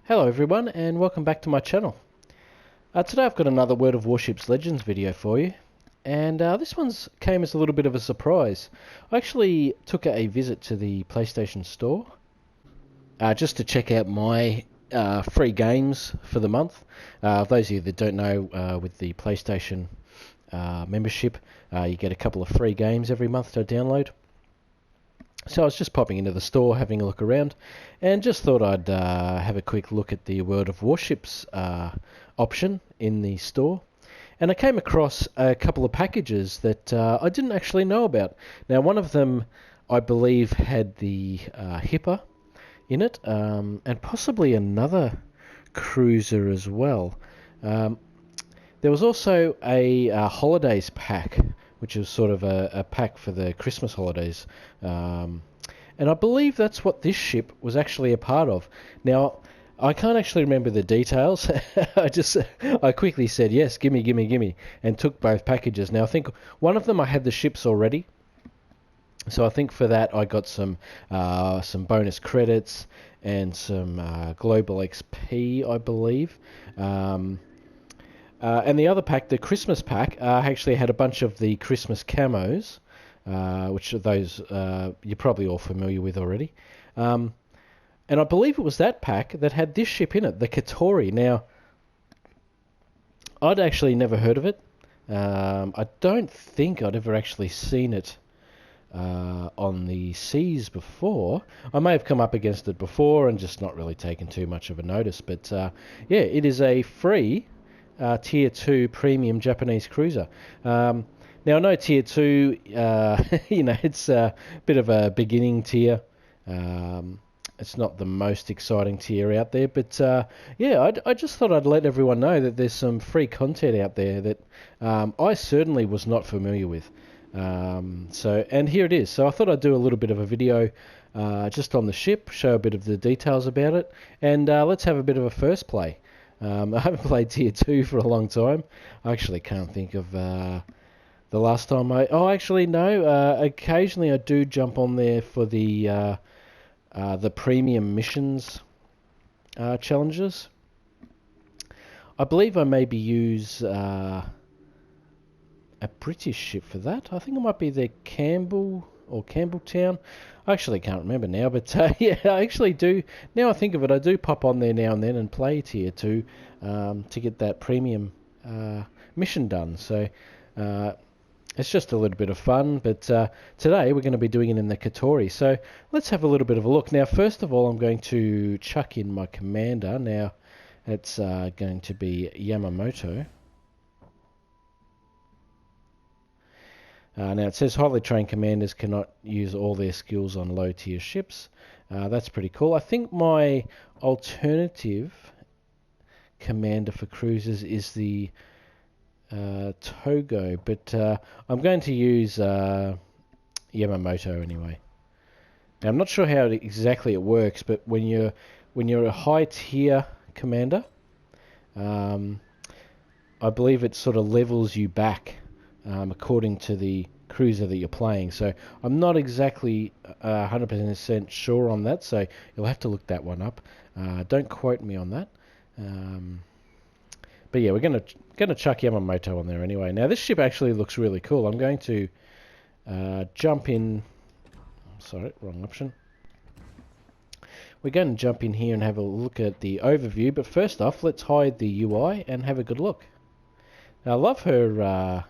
Hello everyone and welcome back to my channel. Today I've got another World of Warships Legends video for you, and this one's came as a little bit of a surprise. I actually took a visit to the PlayStation Store just to check out my free games for the month. Those of you that don't know, with the PlayStation membership, you get a couple of free games every month to download. So I was just popping into the store, having a look around, and just thought I'd have a quick look at the World of Warships option in the store. And I came across a couple of packages that I didn't actually know about. Now, one of them, I believe, had the Hipper in it, and possibly another cruiser as well. There was also a holidays pack, which is sort of a pack for the Christmas holidays. And I believe that's what this ship was actually a part of. Now, I can't actually remember the details. I quickly said, yes, gimme, and took both packages. Now, I think one of them I had the ships already. So I think for that I got some bonus credits and some global XP, I believe. And the other pack, the Christmas pack, actually had a bunch of the Christmas camos, which are those you're probably all familiar with already. And I believe it was that pack that had this ship in it, the KATORI. Now, I'd actually never heard of it. I don't think I'd ever actually seen it on the seas before. I may have come up against it before and just not really taken too much of a notice. But yeah, it is a free Tier 2 premium Japanese cruiser. Now, I know Tier 2, it's a bit of a beginning tier. It's not the most exciting tier out there, but yeah, I just thought I'd let everyone know that there's some free content out there that I certainly was not familiar with. And here it is. So I thought I'd do a little bit of a video just on the ship, show a bit of the details about it, and let's have a bit of a first play. I haven't played Tier 2 for a long time. I actually can't think of the last time actually, no. Occasionally I do jump on there for the premium missions challenges. I believe I maybe use a British ship for that. I think it might be the Campbell or Campbelltown. I actually can't remember now, but yeah, I actually do. Now I think of it, I do pop on there now and then and play Tier 2 to get that premium mission done. So it's just a little bit of fun, but today we're going to be doing it in the KATORI. So let's have a little bit of a look. Now, first of all, I'm going to chuck in my commander. Now, it's going to be Yamamoto. Now it says highly trained commanders cannot use all their skills on low tier ships. That's pretty cool. I think my alternative commander for cruisers is the Togo, but I'm going to use Yamamoto anyway. Now I'm not sure how exactly it works, but when you're a high tier commander, I believe it sort of levels you back according to the cruiser that you're playing. So I'm not exactly 100% sure on that, so you'll have to look that one up. Don't quote me on that. But yeah, we're gonna chuck Yamamoto on there anyway. Now this ship actually looks really cool. I'm going to jump in. Sorry, wrong option. We're going to jump in here and have a look at the overview. But first off, let's hide the UI and have a good look. Now I love her.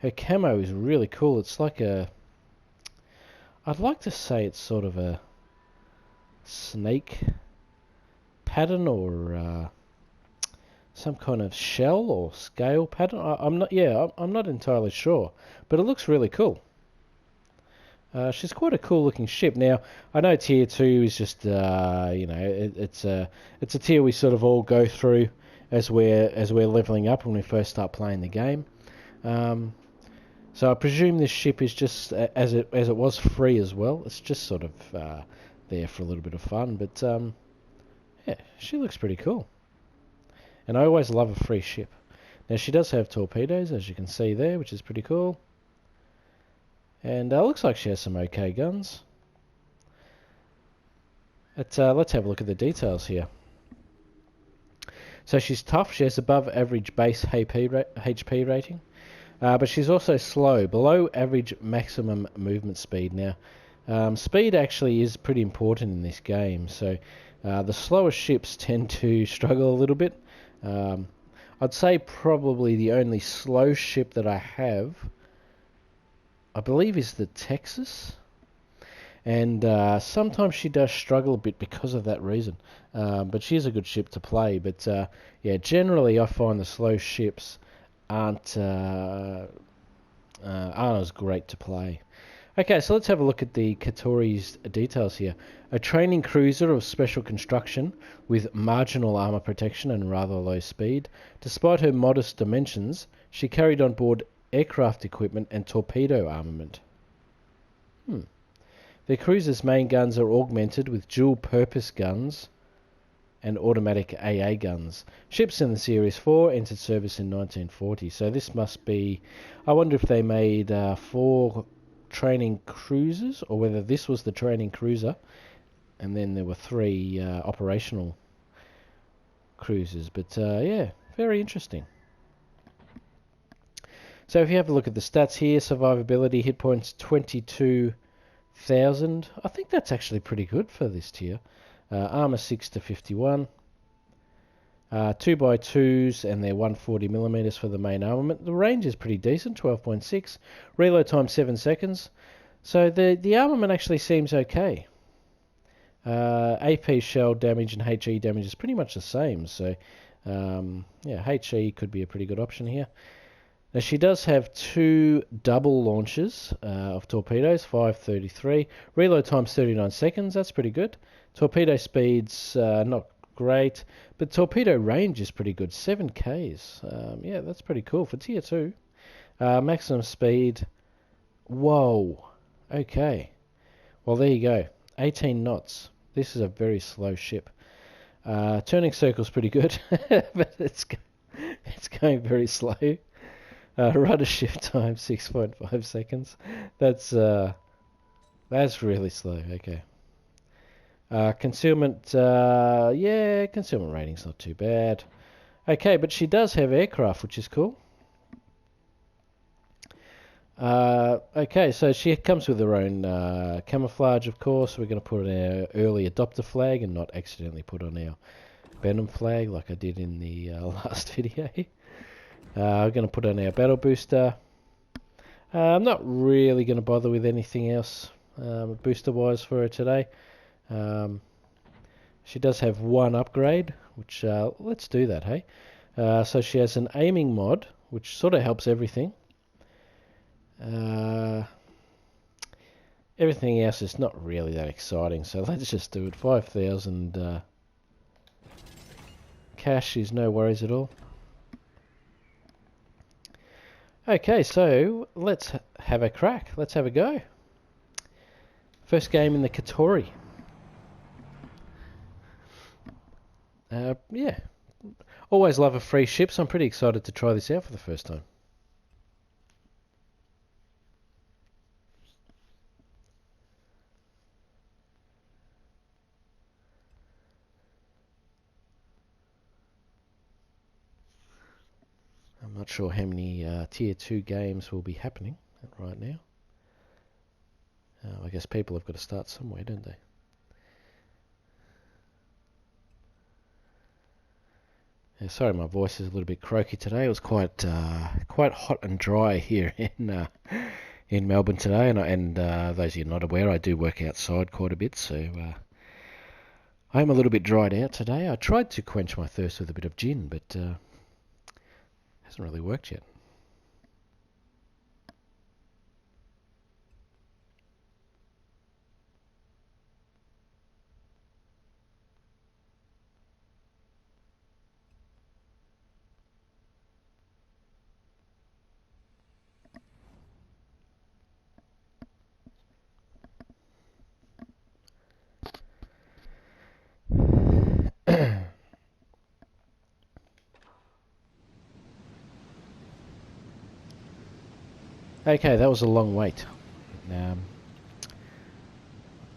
Her camo is really cool. It's like I'd like to say it's sort of a snake pattern or some kind of shell or scale pattern. I'm not entirely sure, but it looks really cool. She's quite a cool looking ship. Now, I know Tier 2 is just, it's a tier we sort of all go through as we're leveling up when we first start playing the game. So I presume this ship is just as it was free as well. It's just sort of there for a little bit of fun, but yeah, she looks pretty cool. And I always love a free ship. Now she does have torpedoes, as you can see there, which is pretty cool. And looks like she has some okay guns. Let's have a look at the details here. So she's tough. She has above average base HP rating. But she's also slow, below average maximum movement speed. Now, speed actually is pretty important in this game. So the slower ships tend to struggle a little bit. I'd say probably the only slow ship that I have, I believe, is the Texas. And sometimes she does struggle a bit because of that reason. But she is a good ship to play. But yeah, generally I find the slow ships aren't as great to play. Okay, so let's have a look at the KATORI's details here. A training cruiser of special construction with marginal armor protection and rather low speed. Despite her modest dimensions, she carried on board aircraft equipment and torpedo armament. The cruiser's main guns are augmented with dual-purpose guns and automatic AA guns. Ships in the Series 4 entered service in 1940, so this must be... I wonder if they made 4 training cruisers, or whether this was the training cruiser, and then there were 3 operational cruisers. But yeah, very interesting. So if you have a look at the stats here, survivability, hit points 22,000. I think that's actually pretty good for this tier. Armor 6 to 51. 2x2s, and they're 140mm for the main armament. The range is pretty decent, 12.6. Reload time 7 seconds. So the armament actually seems okay. AP shell damage and HE damage is pretty much the same. So yeah, HE could be a pretty good option here. Now she does have 2 double launches of torpedoes, 533. Reload time's 39 seconds, that's pretty good. Torpedo speed's not great, but torpedo range is pretty good, 7 Ks. Yeah, that's pretty cool for tier 2. Maximum speed, whoa, okay. Well, there you go, 18 knots. This is a very slow ship. Turning circle's pretty good, but it's going very slow. Rudder shift time 6.5 seconds. That's really slow. Okay. Concealment, yeah, concealment rating's not too bad. Okay, but she does have aircraft, which is cool. Okay, so she comes with her own camouflage, of course. We're going to put on our early adopter flag and not accidentally put on our Venom flag like I did in the last video. We're going to put on our battle booster. I'm not really going to bother with anything else booster-wise for her today. She does have 1 upgrade, which let's do that, hey? So she has an aiming mod, which sort of helps everything. Everything else is not really that exciting, so let's just do it. 5,000 cash is no worries at all. Okay, so let's have a crack. Let's have a go. First game in the KATORI. Yeah. Always love a free ship, so I'm pretty excited to try this out for the first time. I'm not sure how many tier 2 games will be happening right now. I guess people have got to start somewhere, don't they? Yeah, sorry, my voice is a little bit croaky today. It was quite hot and dry here in Melbourne today, and those of you not aware, I do work outside quite a bit, so I am a little bit dried out today. I tried to quench my thirst with a bit of gin, but hasn't really worked yet. Okay, that was a long wait.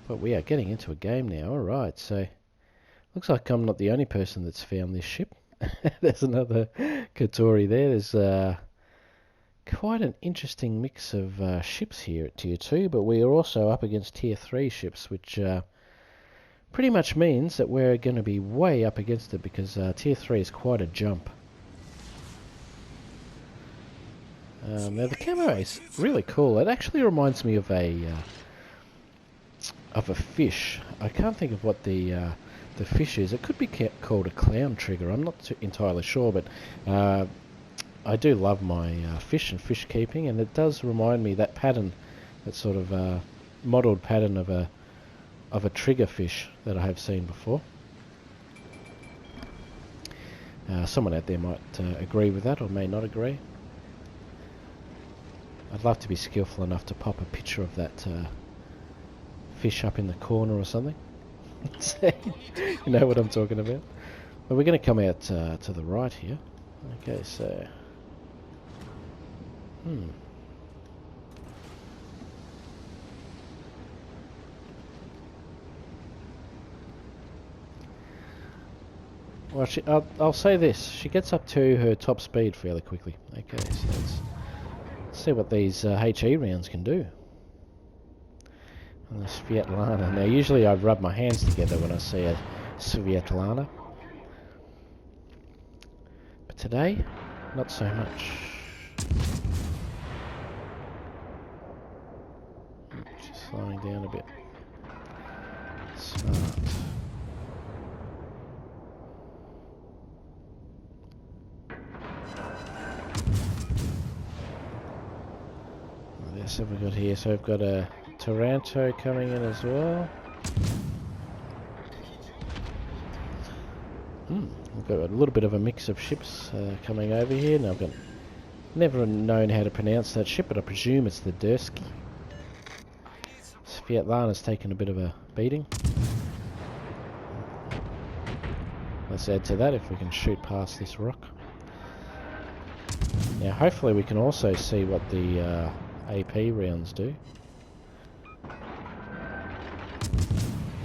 But we are getting into a game now. Alright, so looks like I'm not the only person that's found this ship. There's another KATORI there. There's quite an interesting mix of ships here at Tier 2, but we are also up against Tier 3 ships, which pretty much means that we're going to be way up against it, because Tier 3 is quite a jump. Now the camo is really cool. It actually reminds me of a fish. I can't think of what the fish is. It could be called a clown trigger. I'm not entirely sure, but I do love my fish and fish keeping, and it does remind me that pattern, that sort of modelled pattern of a trigger fish that I have seen before. Someone out there might agree with that, or may not agree. I'd love to be skillful enough to pop a picture of that fish up in the corner or something. You know what I'm talking about. But we're going to come out to the right here. Okay, so... Well, I'll say this. She gets up to her top speed fairly quickly. Okay, so let's see what these HE rounds can do. And the Svetlana. Now, usually I rub my hands together when I see a Svetlana, but today, not so much. Just slowing down a bit. Smart. What have we got here? So we've got a Taranto coming in as well. We've got a little bit of a mix of ships coming over here. Now I've never known how to pronounce that ship, but I presume it's the Dursky. Svetlana's taken a bit of a beating. Let's add to that if we can shoot past this rock. Now hopefully we can also see what the AP rounds do.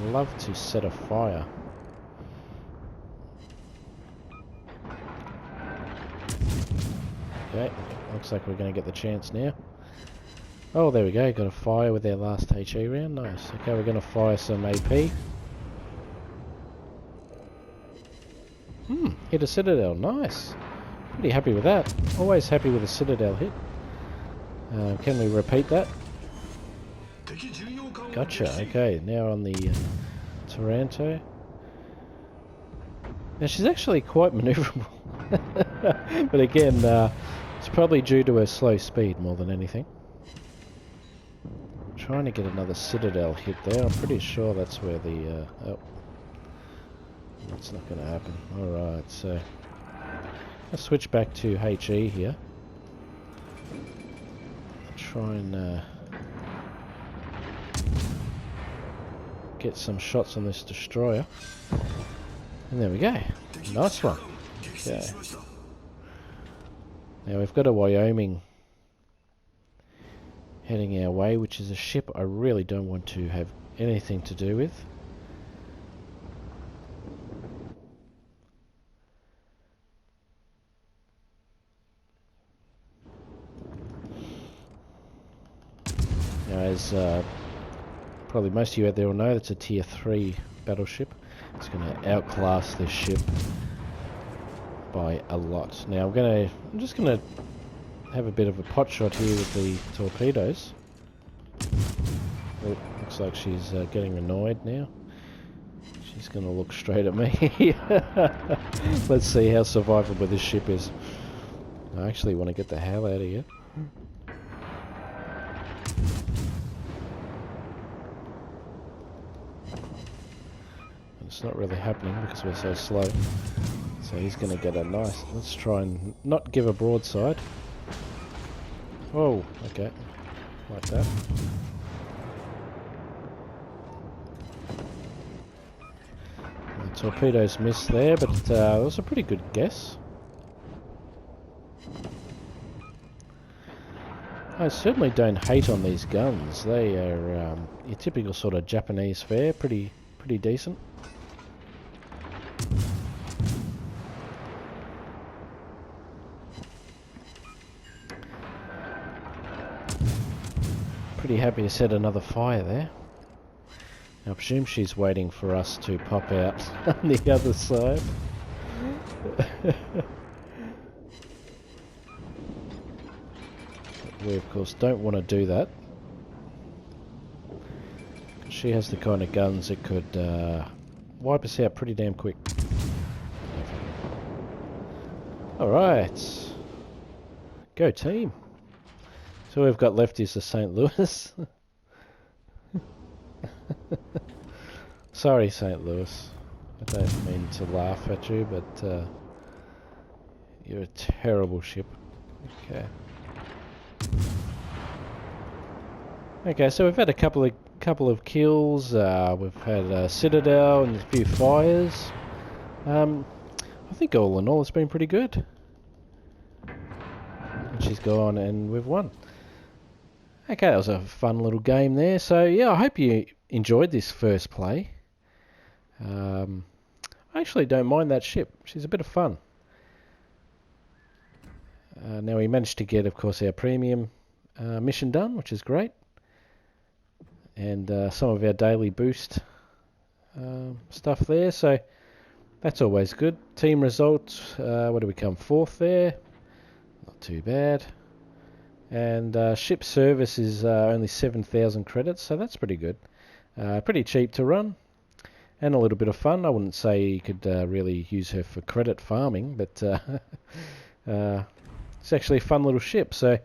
Love to set a fire. Okay, looks like we're going to get the chance now. Oh, there we go, got a fire with their last HE round. Nice. Okay, we're going to fire some AP. Hit a Citadel. Nice. Pretty happy with that. Always happy with a Citadel hit. Can we repeat that? Gotcha. Okay, now on the Taranto. Now she's actually quite manoeuvrable. But again, it's probably due to her slow speed more than anything. Trying to get another Citadel hit there. I'm pretty sure that's where the... oh. That's not going to happen. Alright, so... let's switch back to HE here. Try and get some shots on this destroyer. And there we go. Nice one. Okay. Now we've got a Wyoming heading our way, which is a ship I really don't want to have anything to do with. Now, as probably most of you out there will know, that's a Tier 3 battleship. It's going to outclass this ship by a lot. Now I'm just going to have a bit of a pot shot here with the torpedoes. Oh, looks like she's getting annoyed now. She's going to look straight at me. Let's see how survivable this ship is. I actually want to get the hell out of here. It's not really happening because we're so slow. So he's going to get a nice... let's try and not give a broadside. Oh, okay. Like that. The torpedoes missed there, but it was a pretty good guess. I certainly don't hate on these guns. They are your typical sort of Japanese fare, pretty decent. Pretty happy to set another fire there. I presume she's waiting for us to pop out on the other side. We of course don't want to do that. She has the kind of guns that could wipe us out pretty damn quick. Alright. Go team. So all we've got left is the St. Louis. Sorry, St. Louis. I don't mean to laugh at you, but you're a terrible ship. Okay. Okay, so we've had a couple of kills. We've had a Citadel and a few fires. I think all in all, it's been pretty good. And she's gone, and we've won. Okay, that was a fun little game there. So yeah, I hope you enjoyed this first play. I actually don't mind that ship. She's a bit of fun. Now we managed to get, of course, our premium mission done, which is great. And some of our daily boost stuff there. So that's always good. Team results, what do we come? 4th there. Not too bad. And ship service is only 7,000 credits, so that's pretty good. Pretty cheap to run. And a little bit of fun. I wouldn't say you could really use her for credit farming, but it's actually a fun little ship. So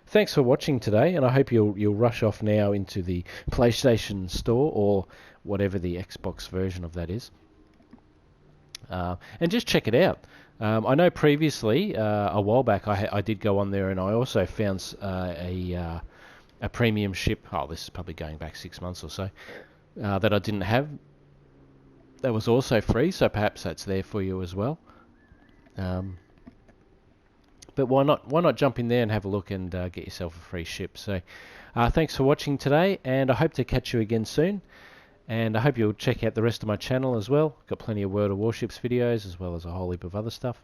thanks for watching today, and I hope you'll rush off now into the PlayStation Store or whatever the Xbox version of that is, and just check it out. I know previously, a while back, I did go on there and I also found a premium ship. Oh, this is probably going back 6 months or so, that I didn't have. That was also free, so perhaps that's there for you as well. But why not jump in there and have a look and get yourself a free ship. So thanks for watching today, and I hope to catch you again soon. And I hope you'll check out the rest of my channel as well. Got plenty of World of Warships videos, as well as a whole heap of other stuff.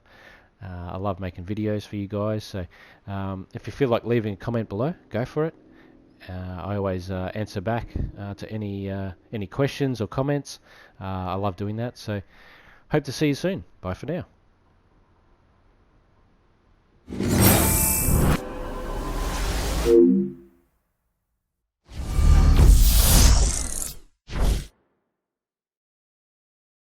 I love making videos for you guys, so if you feel like leaving a comment below, go for it. I always answer back to any questions or comments. I love doing that, so hope to see you soon. Bye for now.